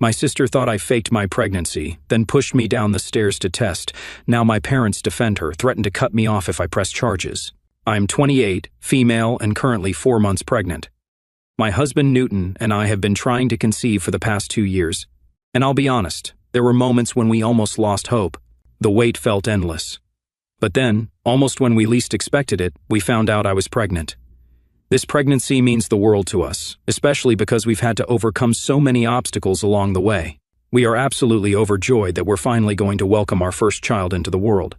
My sister thought I faked my pregnancy, then pushed me down the stairs to test. Now my parents defend her, threaten to cut me off if I press charges. I'm 28, female, and currently 4 months pregnant. My husband Newton and I have been trying to conceive for the past 2 years. And I'll be honest, there were moments when we almost lost hope. The wait felt endless. But then, almost when we least expected it, we found out I was pregnant. This pregnancy means the world to us, especially because we've had to overcome so many obstacles along the way. We are absolutely overjoyed that we're finally going to welcome our first child into the world.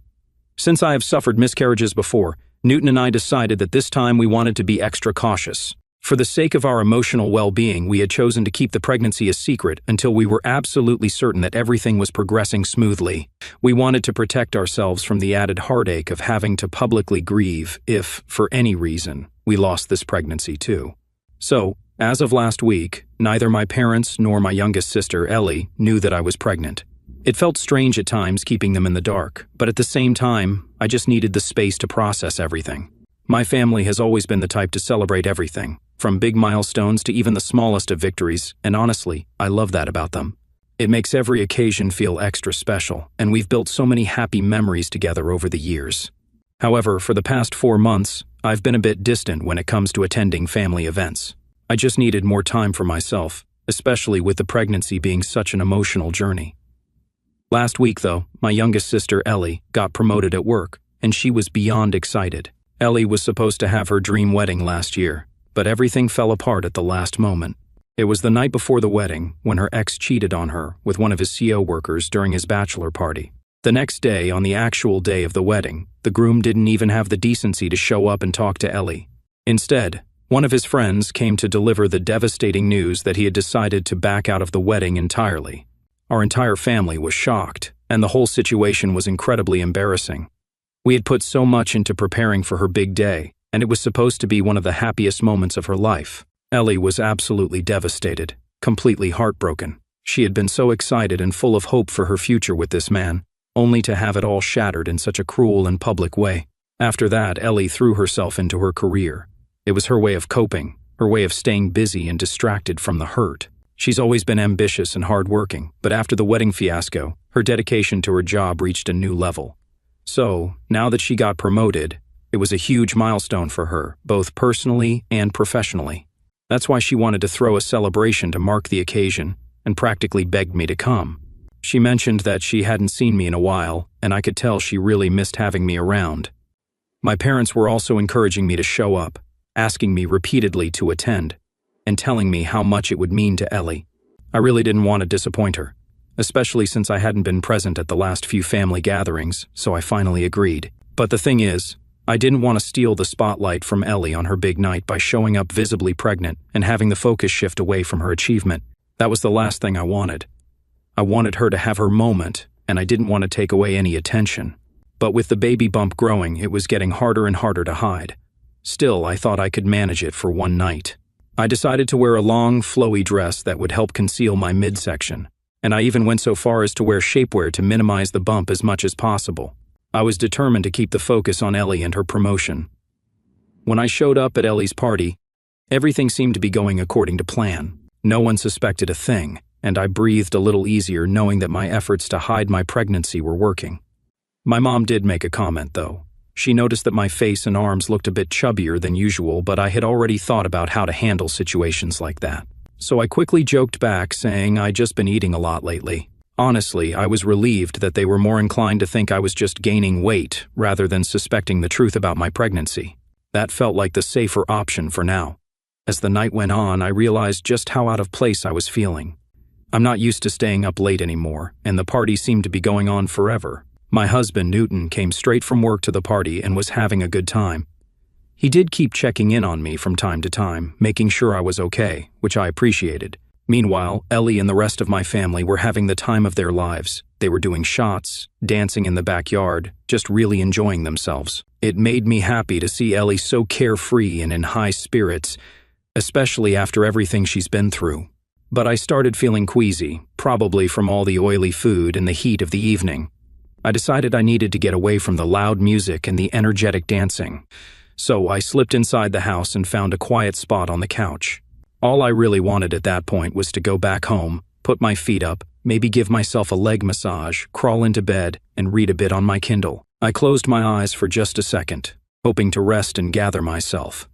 Since I have suffered miscarriages before, Newton and I decided that this time we wanted to be extra cautious. For the sake of our emotional well-being, we had chosen to keep the pregnancy a secret until we were absolutely certain that everything was progressing smoothly. We wanted to protect ourselves from the added heartache of having to publicly grieve if, for any reason, we lost this pregnancy too. So, as of last week, neither my parents nor my youngest sister, Ellie, knew that I was pregnant. It felt strange at times keeping them in the dark, but at the same time, I just needed the space to process everything. My family has always been the type to celebrate everything, from big milestones to even the smallest of victories, and honestly, I love that about them. It makes every occasion feel extra special, and we've built so many happy memories together over the years. However, for the past 4 months, I've been a bit distant when it comes to attending family events. I just needed more time for myself, especially with the pregnancy being such an emotional journey. Last week, though, my youngest sister, Ellie, got promoted at work, and she was beyond excited. Ellie was supposed to have her dream wedding last year, but everything fell apart at the last moment. It was the night before the wedding when her ex cheated on her with one of his CO workers during his bachelor party. The next day, on the actual day of the wedding, the groom didn't even have the decency to show up and talk to Ellie. Instead, one of his friends came to deliver the devastating news that he had decided to back out of the wedding entirely. Our entire family was shocked, and the whole situation was incredibly embarrassing. We had put so much into preparing for her big day, and it was supposed to be one of the happiest moments of her life. Ellie was absolutely devastated, completely heartbroken. She had been so excited and full of hope for her future with this man, only to have it all shattered in such a cruel and public way. After that, Ellie threw herself into her career. It was her way of coping, her way of staying busy and distracted from the hurt. She's always been ambitious and hardworking, but after the wedding fiasco, her dedication to her job reached a new level. So, now that she got promoted, it was a huge milestone for her, both personally and professionally. That's why she wanted to throw a celebration to mark the occasion and practically begged me to come. She mentioned that she hadn't seen me in a while, and I could tell she really missed having me around. My parents were also encouraging me to show up, asking me repeatedly to attend, and telling me how much it would mean to Ellie. I really didn't want to disappoint her, especially since I hadn't been present at the last few family gatherings, so I finally agreed. But the thing is, I didn't want to steal the spotlight from Ellie on her big night by showing up visibly pregnant and having the focus shift away from her achievement. That was the last thing I wanted. I wanted her to have her moment, and I didn't want to take away any attention. But with the baby bump growing, it was getting harder and harder to hide. Still, I thought I could manage it for one night. I decided to wear a long, flowy dress that would help conceal my midsection, and I even went so far as to wear shapewear to minimize the bump as much as possible. I was determined to keep the focus on Ellie and her promotion. When I showed up at Ellie's party, everything seemed to be going according to plan. No one suspected a thing, and I breathed a little easier knowing that my efforts to hide my pregnancy were working. My mom did make a comment, though. She noticed that my face and arms looked a bit chubbier than usual, but I had already thought about how to handle situations like that. So I quickly joked back, saying I'd just been eating a lot lately. Honestly, I was relieved that they were more inclined to think I was just gaining weight rather than suspecting the truth about my pregnancy. That felt like the safer option for now. As the night went on, I realized just how out of place I was feeling. I'm not used to staying up late anymore, and the party seemed to be going on forever. My husband, Newton, came straight from work to the party and was having a good time. He did keep checking in on me from time to time, making sure I was okay, which I appreciated. Meanwhile, Ellie and the rest of my family were having the time of their lives. They were doing shots, dancing in the backyard, just really enjoying themselves. It made me happy to see Ellie so carefree and in high spirits, especially after everything she's been through. But I started feeling queasy, probably from all the oily food and the heat of the evening. I decided I needed to get away from the loud music and the energetic dancing. So I slipped inside the house and found a quiet spot on the couch. All I really wanted at that point was to go back home, put my feet up, maybe give myself a leg massage, crawl into bed, and read a bit on my Kindle. I closed my eyes for just a second, hoping to rest and gather myself.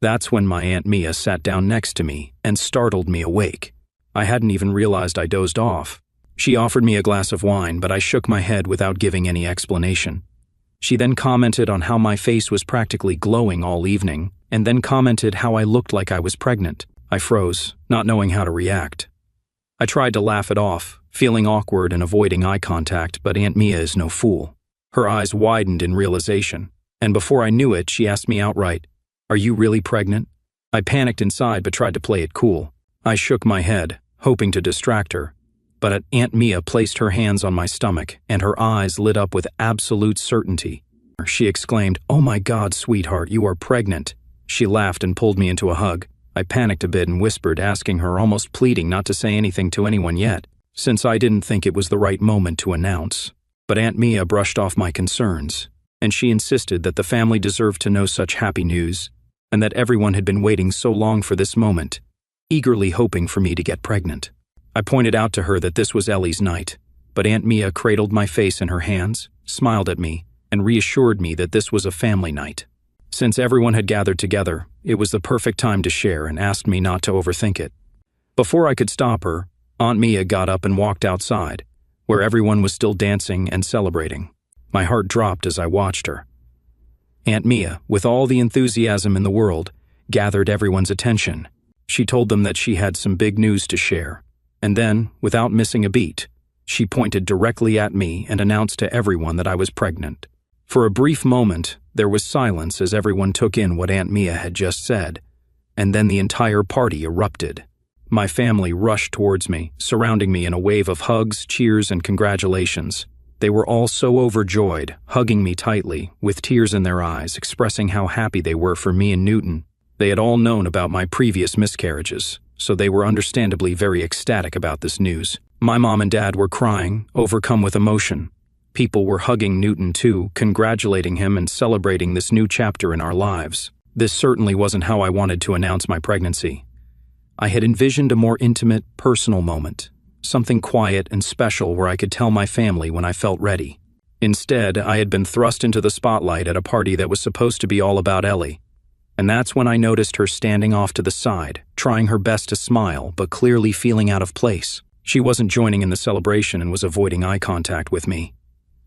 That's when my Aunt Mia sat down next to me and startled me awake. I hadn't even realized I dozed off. She offered me a glass of wine, but I shook my head without giving any explanation. She then commented on how my face was practically glowing all evening, and then commented how I looked like I was pregnant. I froze, not knowing how to react. I tried to laugh it off, feeling awkward and avoiding eye contact, but Aunt Mia is no fool. Her eyes widened in realization, and before I knew it, she asked me outright, "Are you really pregnant?" I panicked inside but tried to play it cool. I shook my head, hoping to distract her, but Aunt Mia placed her hands on my stomach and her eyes lit up with absolute certainty. She exclaimed, "Oh my God, sweetheart, you are pregnant." She laughed and pulled me into a hug. I panicked a bit and whispered, asking her, almost pleading not to say anything to anyone yet, since I didn't think it was the right moment to announce. But Aunt Mia brushed off my concerns, and she insisted that the family deserved to know such happy news, and that everyone had been waiting so long for this moment, eagerly hoping for me to get pregnant. I pointed out to her that this was Ellie's night, but Aunt Mia cradled my face in her hands, smiled at me, and reassured me that this was a family night. Since everyone had gathered together, it was the perfect time to share and asked me not to overthink it. Before I could stop her, Aunt Mia got up and walked outside, where everyone was still dancing and celebrating. My heart dropped as I watched her. Aunt Mia, with all the enthusiasm in the world, gathered everyone's attention. She told them that she had some big news to share, and then, without missing a beat, she pointed directly at me and announced to everyone that I was pregnant. For a brief moment, there was silence as everyone took in what Aunt Mia had just said, and then the entire party erupted. My family rushed towards me, surrounding me in a wave of hugs, cheers, and congratulations. They were all so overjoyed, hugging me tightly, with tears in their eyes, expressing how happy they were for me and Newton. They had all known about my previous miscarriages, so they were understandably very ecstatic about this news. My mom and dad were crying, overcome with emotion. People were hugging Newton too, congratulating him and celebrating this new chapter in our lives. This certainly wasn't how I wanted to announce my pregnancy. I had envisioned a more intimate, personal moment, something quiet and special where I could tell my family when I felt ready. Instead, I had been thrust into the spotlight at a party that was supposed to be all about Ellie. And that's when I noticed her standing off to the side, trying her best to smile, but clearly feeling out of place. She wasn't joining in the celebration and was avoiding eye contact with me.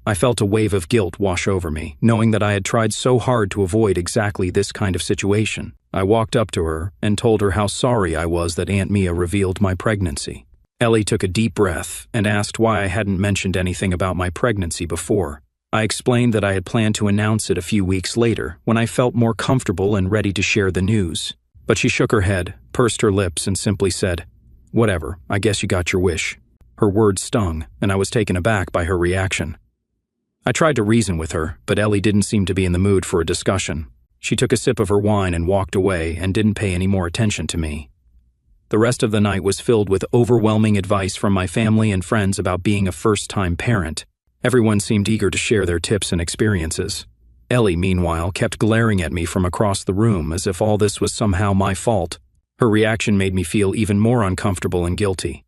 I felt a wave of guilt wash over me, knowing that I had tried so hard to avoid exactly this kind of situation. I walked up to her and told her how sorry I was that Aunt Mia revealed my pregnancy. Ellie took a deep breath and asked why I hadn't mentioned anything about my pregnancy before. I explained that I had planned to announce it a few weeks later, when I felt more comfortable and ready to share the news. But she shook her head, pursed her lips, and simply said, "Whatever, I guess you got your wish." Her words stung, and I was taken aback by her reaction. I tried to reason with her, but Ellie didn't seem to be in the mood for a discussion. She took a sip of her wine and walked away and didn't pay any more attention to me. The rest of the night was filled with overwhelming advice from my family and friends about being a first-time parent. Everyone seemed eager to share their tips and experiences. Ellie, meanwhile, kept glaring at me from across the room as if all this was somehow my fault. Her reaction made me feel even more uncomfortable and guilty.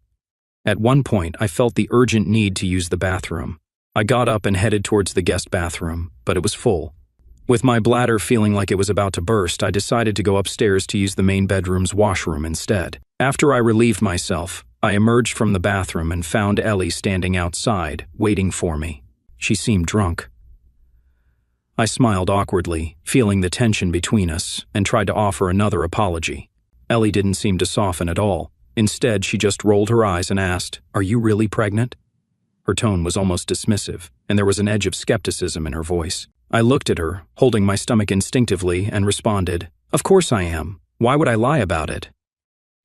At one point, I felt the urgent need to use the bathroom. I got up and headed towards the guest bathroom, but it was full. With my bladder feeling like it was about to burst, I decided to go upstairs to use the main bedroom's washroom instead. After I relieved myself, I emerged from the bathroom and found Ellie standing outside, waiting for me. She seemed drunk. I smiled awkwardly, feeling the tension between us, and tried to offer another apology. Ellie didn't seem to soften at all. Instead, she just rolled her eyes and asked, "Are you really pregnant?" Her tone was almost dismissive, and there was an edge of skepticism in her voice. I looked at her, holding my stomach instinctively, and responded, "Of course I am. Why would I lie about it?"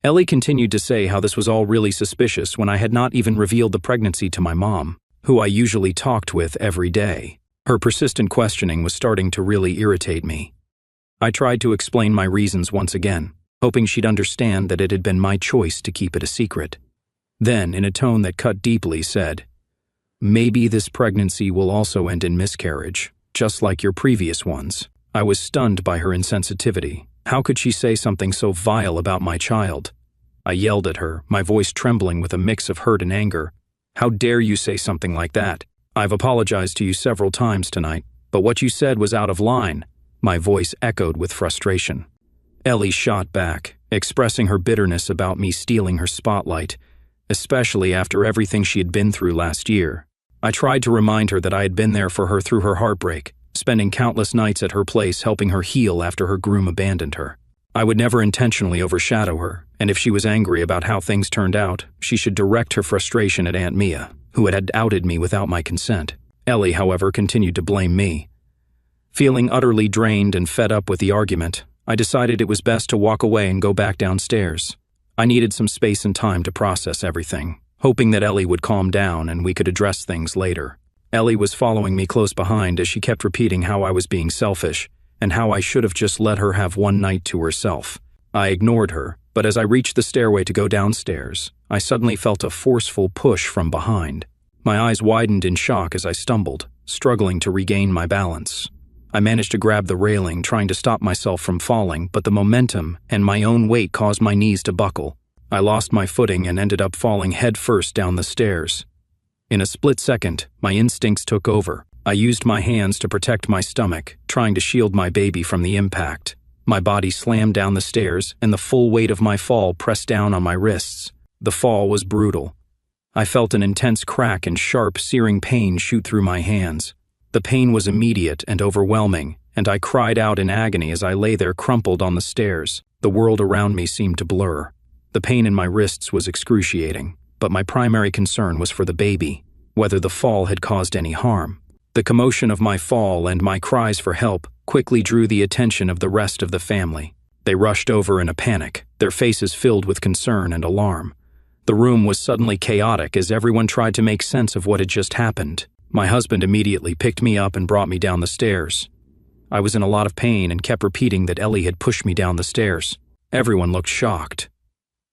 Ellie continued to say how this was all really suspicious when I had not even revealed the pregnancy to my mom, who I usually talked with every day. Her persistent questioning was starting to really irritate me. I tried to explain my reasons once again, hoping she'd understand that it had been my choice to keep it a secret. Then, in a tone that cut deeply, said, "Maybe this pregnancy will also end in miscarriage, just like your previous ones." I was stunned by her insensitivity. How could she say something so vile about my child? I yelled at her, my voice trembling with a mix of hurt and anger. "How dare you say something like that? I've apologized to you several times tonight, but what you said was out of line." My voice echoed with frustration. Ellie shot back, expressing her bitterness about me stealing her spotlight, especially after everything she had been through last year. I tried to remind her that I had been there for her through her heartbreak, spending countless nights at her place helping her heal after her groom abandoned her. I would never intentionally overshadow her, and if she was angry about how things turned out, she should direct her frustration at Aunt Mia, who had outed me without my consent. Ellie, however, continued to blame me. Feeling utterly drained and fed up with the argument, I decided it was best to walk away and go back downstairs. I needed some space and time to process everything, hoping that Ellie would calm down and we could address things later. Ellie was following me close behind as she kept repeating how I was being selfish and how I should have just let her have one night to herself. I ignored her, but as I reached the stairway to go downstairs, I suddenly felt a forceful push from behind. My eyes widened in shock as I stumbled, struggling to regain my balance. I managed to grab the railing, trying to stop myself from falling, but the momentum and my own weight caused my knees to buckle. I lost my footing and ended up falling headfirst down the stairs. In a split second, my instincts took over. I used my hands to protect my stomach, trying to shield my baby from the impact. My body slammed down the stairs, and the full weight of my fall pressed down on my wrists. The fall was brutal. I felt an intense crack and sharp, searing pain shoot through my hands. The pain was immediate and overwhelming, and I cried out in agony as I lay there crumpled on the stairs. The world around me seemed to blur. The pain in my wrists was excruciating, but my primary concern was for the baby, whether the fall had caused any harm. The commotion of my fall and my cries for help quickly drew the attention of the rest of the family. They rushed over in a panic, their faces filled with concern and alarm. The room was suddenly chaotic as everyone tried to make sense of what had just happened. My husband immediately picked me up and brought me down the stairs. I was in a lot of pain and kept repeating that Ellie had pushed me down the stairs. Everyone looked shocked.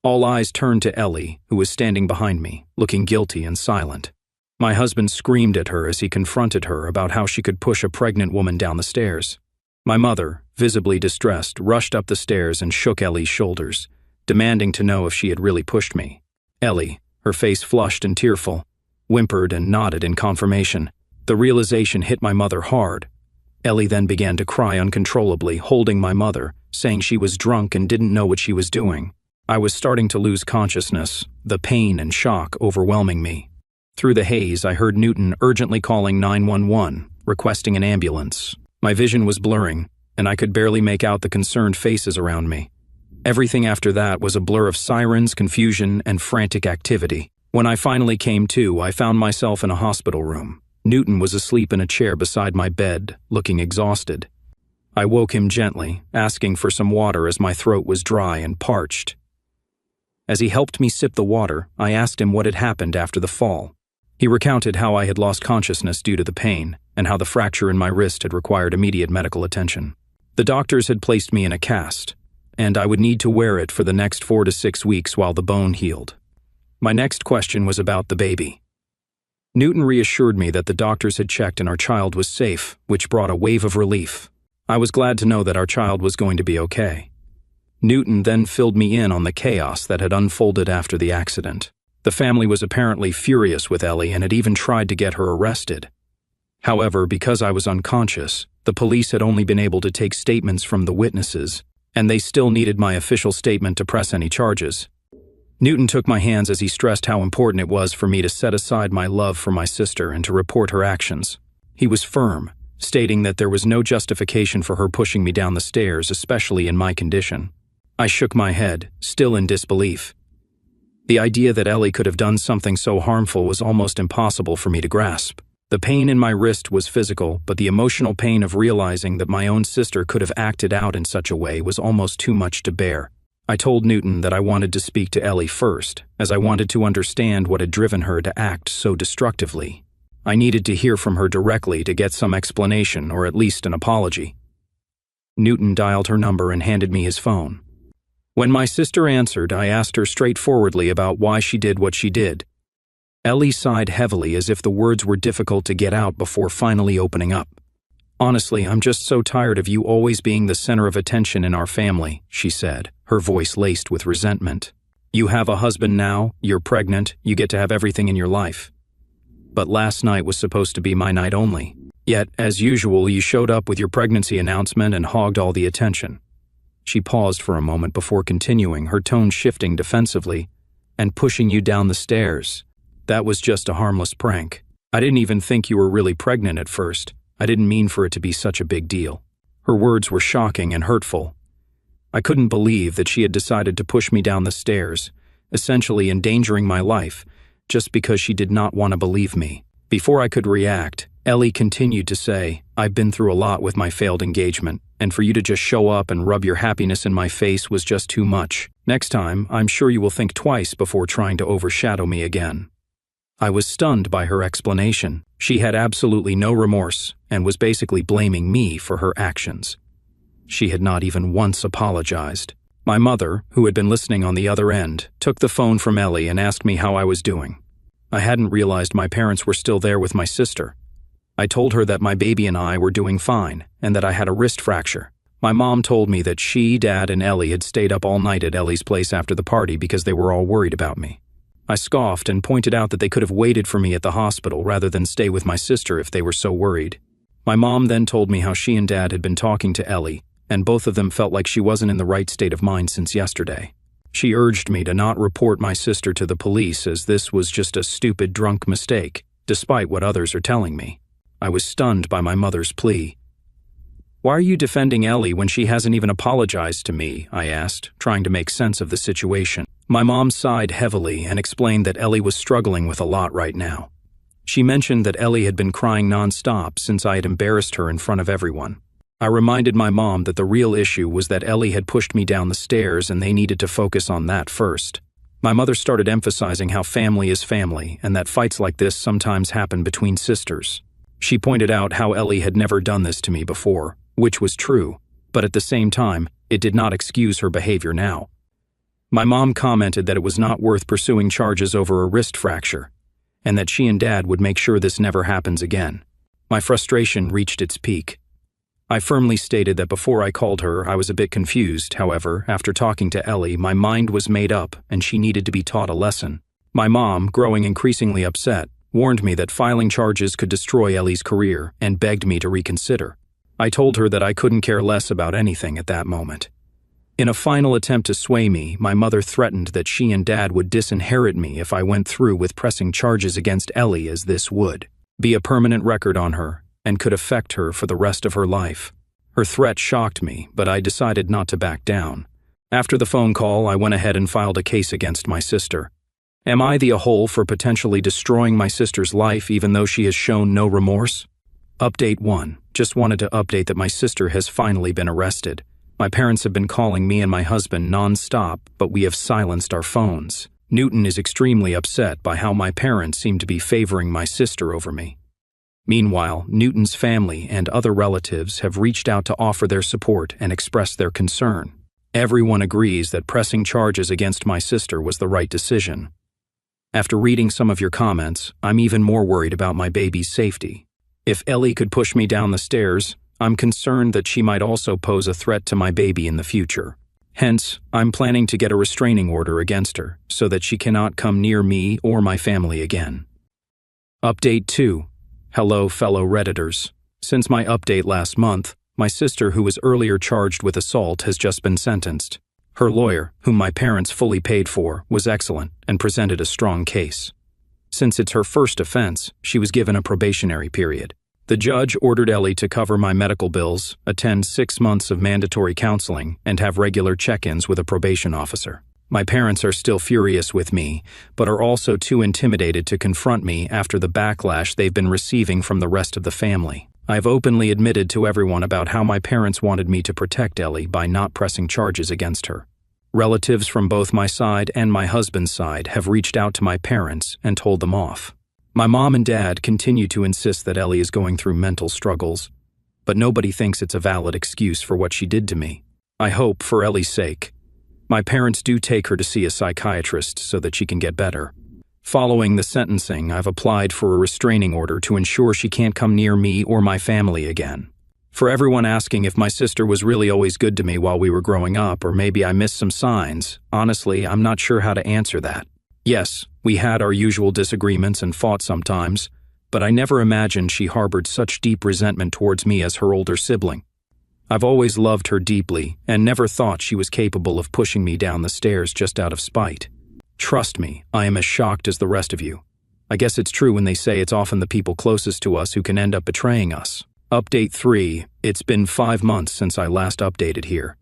All eyes turned to Ellie, who was standing behind me, looking guilty and silent. My husband screamed at her as he confronted her about how she could push a pregnant woman down the stairs. My mother, visibly distressed, rushed up the stairs and shook Ellie's shoulders, demanding to know if she had really pushed me. Ellie, her face flushed and tearful, whimpered and nodded in confirmation. The realization hit my mother hard. Ellie then began to cry uncontrollably, holding my mother, saying she was drunk and didn't know what she was doing. I was starting to lose consciousness, the pain and shock overwhelming me. Through the haze, I heard Newton urgently calling 911, requesting an ambulance. My vision was blurring, and I could barely make out the concerned faces around me. Everything after that was a blur of sirens, confusion, and frantic activity. When I finally came to, I found myself in a hospital room. Newton was asleep in a chair beside my bed, looking exhausted. I woke him gently, asking for some water as my throat was dry and parched. As he helped me sip the water, I asked him what had happened after the fall. He recounted how I had lost consciousness due to the pain, and how the fracture in my wrist had required immediate medical attention. The doctors had placed me in a cast, and I would need to wear it for the next 4 to 6 weeks while the bone healed. My next question was about the baby. Newton reassured me that the doctors had checked and our child was safe, which brought a wave of relief. I was glad to know that our child was going to be okay. Newton then filled me in on the chaos that had unfolded after the accident. The family was apparently furious with Ellie and had even tried to get her arrested. However, because I was unconscious, the police had only been able to take statements from the witnesses, and they still needed my official statement to press any charges. Newton took my hands as he stressed how important it was for me to set aside my love for my sister and to report her actions. He was firm, stating that there was no justification for her pushing me down the stairs, especially in my condition. I shook my head, still in disbelief. The idea that Ellie could have done something so harmful was almost impossible for me to grasp. The pain in my wrist was physical, but the emotional pain of realizing that my own sister could have acted out in such a way was almost too much to bear. I told Newton that I wanted to speak to Ellie first, as I wanted to understand what had driven her to act so destructively. I needed to hear from her directly to get some explanation or at least an apology. Newton dialed her number and handed me his phone. When my sister answered, I asked her straightforwardly about why she did what she did. Ellie sighed heavily as if the words were difficult to get out before finally opening up. "Honestly, I'm just so tired of you always being the center of attention in our family," she said, her voice laced with resentment. You have a husband now, you're pregnant, you get to have everything in your life. But last night was supposed to be my night only. Yet, as usual, you showed up with your pregnancy announcement and hogged all the attention." She paused for a moment before continuing, her tone shifting defensively, "And pushing you down the stairs. That was just a harmless prank. I didn't even think you were really pregnant at first. I didn't mean for it to be such a big deal." Her words were shocking and hurtful. I couldn't believe that she had decided to push me down the stairs, essentially endangering my life, just because she did not want to believe me. Before I could react, Ellie continued to say, "I've been through a lot with my failed engagement, and for you to just show up and rub your happiness in my face was just too much. Next time, I'm sure you will think twice before trying to overshadow me again." I was stunned by her explanation. She had absolutely no remorse and was basically blaming me for her actions. She had not even once apologized. My mother, who had been listening on the other end, took the phone from Ellie and asked me how I was doing. I hadn't realized my parents were still there with my sister. I told her that my baby and I were doing fine and that I had a wrist fracture. My mom told me that she, Dad, and Ellie had stayed up all night at Ellie's place after the party because they were all worried about me. I scoffed and pointed out that they could have waited for me at the hospital rather than stay with my sister if they were so worried. My mom then told me how she and Dad had been talking to Ellie, and both of them felt like she wasn't in the right state of mind since yesterday. She urged me to not report my sister to the police as this was just a stupid drunk mistake, despite what others are telling me. I was stunned by my mother's plea. "Why are you defending Ellie when she hasn't even apologized to me?" I asked, trying to make sense of the situation. My mom sighed heavily and explained that Ellie was struggling with a lot right now. She mentioned that Ellie had been crying nonstop since I had embarrassed her in front of everyone. I reminded my mom that the real issue was that Ellie had pushed me down the stairs and they needed to focus on that first. My mother started emphasizing how family is family and that fights like this sometimes happen between sisters. She pointed out how Ellie had never done this to me before, which was true, but at the same time, it did not excuse her behavior now. My mom commented that it was not worth pursuing charges over a wrist fracture, and that she and Dad would make sure this never happens again. My frustration reached its peak. I firmly stated that before I called her, I was a bit confused. However, after talking to Ellie, my mind was made up and she needed to be taught a lesson. My mom, growing increasingly upset, warned me that filing charges could destroy Ellie's career and begged me to reconsider. I told her that I couldn't care less about anything at that moment. In a final attempt to sway me, my mother threatened that she and Dad would disinherit me if I went through with pressing charges against Ellie, as this would be a permanent record on her and could affect her for the rest of her life. Her threat shocked me, but I decided not to back down. After the phone call, I went ahead and filed a case against my sister. Am I the a-hole for potentially destroying my sister's life even though she has shown no remorse? Update 1. Just wanted to update that my sister has finally been arrested. My parents have been calling me and my husband non-stop, but we have silenced our phones. Newton is extremely upset by how my parents seem to be favoring my sister over me. Meanwhile, Newton's family and other relatives have reached out to offer their support and express their concern. Everyone agrees that pressing charges against my sister was the right decision. After reading some of your comments, I'm even more worried about my baby's safety. If Ellie could push me down the stairs, I'm concerned that she might also pose a threat to my baby in the future. Hence, I'm planning to get a restraining order against her so that she cannot come near me or my family again. Update 2. Hello, fellow Redditors. Since my update last month, my sister, who was earlier charged with assault, has just been sentenced. Her lawyer, whom my parents fully paid for, was excellent and presented a strong case. Since it's her first offense, she was given a probationary period. The judge ordered Ellie to cover my medical bills, attend 6 months of mandatory counseling, and have regular check-ins with a probation officer. My parents are still furious with me, but are also too intimidated to confront me after the backlash they've been receiving from the rest of the family. I've openly admitted to everyone about how my parents wanted me to protect Ellie by not pressing charges against her. Relatives from both my side and my husband's side have reached out to my parents and told them off. My mom and dad continue to insist that Ellie is going through mental struggles, but nobody thinks it's a valid excuse for what she did to me. I hope, for Ellie's sake, my parents do take her to see a psychiatrist so that she can get better. Following the sentencing, I've applied for a restraining order to ensure she can't come near me or my family again. For everyone asking if my sister was really always good to me while we were growing up, or maybe I missed some signs, honestly, I'm not sure how to answer that. Yes, we had our usual disagreements and fought sometimes, but I never imagined she harbored such deep resentment towards me as her older sibling. I've always loved her deeply and never thought she was capable of pushing me down the stairs just out of spite. Trust me, I am as shocked as the rest of you. I guess it's true when they say it's often the people closest to us who can end up betraying us. Update 3, it's been 5 months since I last updated here.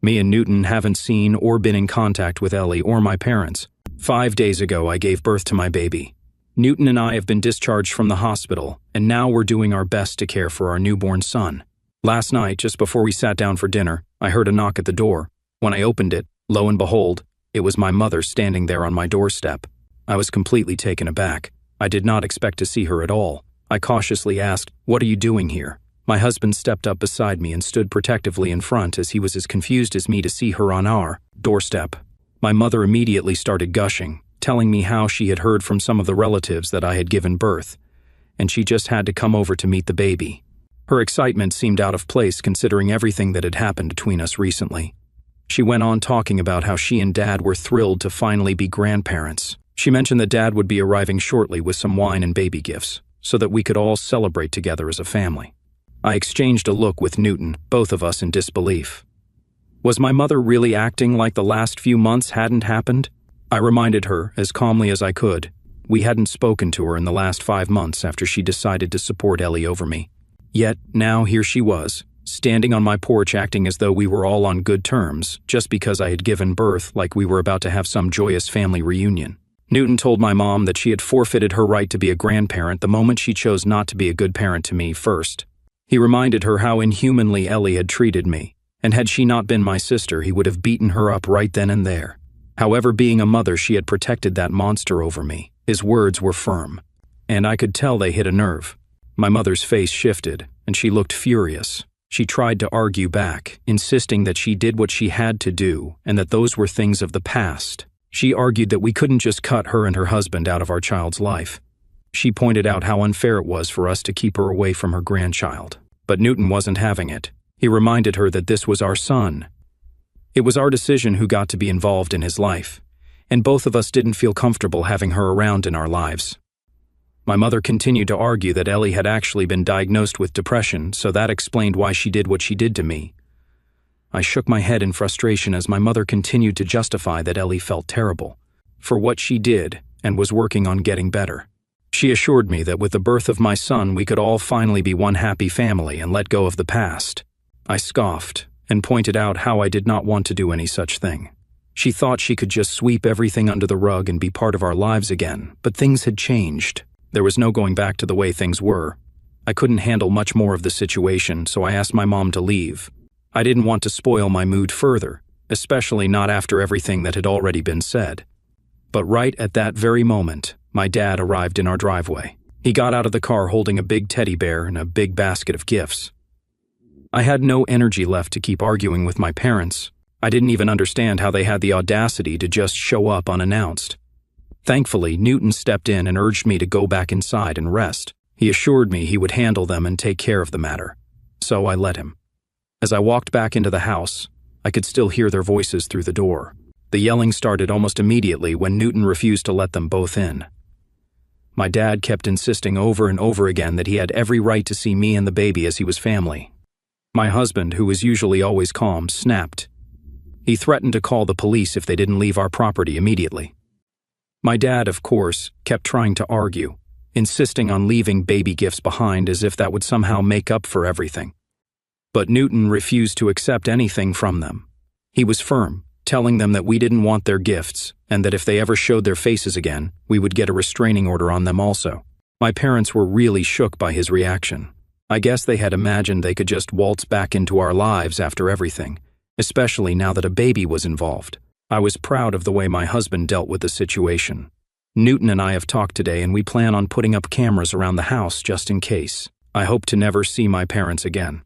Me and Newton haven't seen or been in contact with Ellie or my parents. 5 days ago, I gave birth to my baby. Newton and I have been discharged from the hospital, and now we're doing our best to care for our newborn son. Last night, just before we sat down for dinner, I heard a knock at the door. When I opened it, lo and behold, it was my mother standing there on my doorstep. I was completely taken aback. I did not expect to see her at all. I cautiously asked, "What are you doing here?" My husband stepped up beside me and stood protectively in front as he was as confused as me to see her on our doorstep. My mother immediately started gushing, telling me how she had heard from some of the relatives that I had given birth, and she just had to come over to meet the baby. Her excitement seemed out of place considering everything that had happened between us recently. She went on talking about how she and Dad were thrilled to finally be grandparents. She mentioned that Dad would be arriving shortly with some wine and baby gifts, so that we could all celebrate together as a family. I exchanged a look with Newton, both of us in disbelief. Was my mother really acting like the last few months hadn't happened? I reminded her, as calmly as I could, we hadn't spoken to her in the last 5 months after she decided to support Ellie over me. Yet, now here she was, standing on my porch acting as though we were all on good terms, just because I had given birth like we were about to have some joyous family reunion. Newton told my mom that she had forfeited her right to be a grandparent the moment she chose not to be a good parent to me first. He reminded her how inhumanly Ellie had treated me, and had she not been my sister, he would have beaten her up right then and there. However, being a mother, she had protected that monster over me. His words were firm, and I could tell they hit a nerve. My mother's face shifted, and she looked furious. She tried to argue back, insisting that she did what she had to do, and that those were things of the past. She argued that we couldn't just cut her and her husband out of our child's life. She pointed out how unfair it was for us to keep her away from her grandchild. But Newton wasn't having it. He reminded her that this was our son. It was our decision who got to be involved in his life, and both of us didn't feel comfortable having her around in our lives. My mother continued to argue that Ellie had actually been diagnosed with depression, so that explained why she did what she did to me. I shook my head in frustration as my mother continued to justify that Ellie felt terrible for what she did and was working on getting better. She assured me that with the birth of my son, we could all finally be one happy family and let go of the past. I scoffed and pointed out how I did not want to do any such thing. She thought she could just sweep everything under the rug and be part of our lives again, but things had changed. There was no going back to the way things were. I couldn't handle much more of the situation, so I asked my mom to leave. I didn't want to spoil my mood further, especially not after everything that had already been said. But right at that very moment, my dad arrived in our driveway. He got out of the car holding a big teddy bear and a big basket of gifts. I had no energy left to keep arguing with my parents. I didn't even understand how they had the audacity to just show up unannounced. Thankfully, Newton stepped in and urged me to go back inside and rest. He assured me he would handle them and take care of the matter. So I let him. As I walked back into the house, I could still hear their voices through the door. The yelling started almost immediately when Newton refused to let them both in. My dad kept insisting over and over again that he had every right to see me and the baby as he was family. My husband, who was usually always calm, snapped. He threatened to call the police if they didn't leave our property immediately. My dad, of course, kept trying to argue, insisting on leaving baby gifts behind as if that would somehow make up for everything. But Newton refused to accept anything from them. He was firm, telling them that we didn't want their gifts, and that if they ever showed their faces again, we would get a restraining order on them also. My parents were really shook by his reaction. I guess they had imagined they could just waltz back into our lives after everything, especially now that a baby was involved. I was proud of the way my husband dealt with the situation. Newton and I have talked today, and we plan on putting up cameras around the house just in case. I hope to never see my parents again.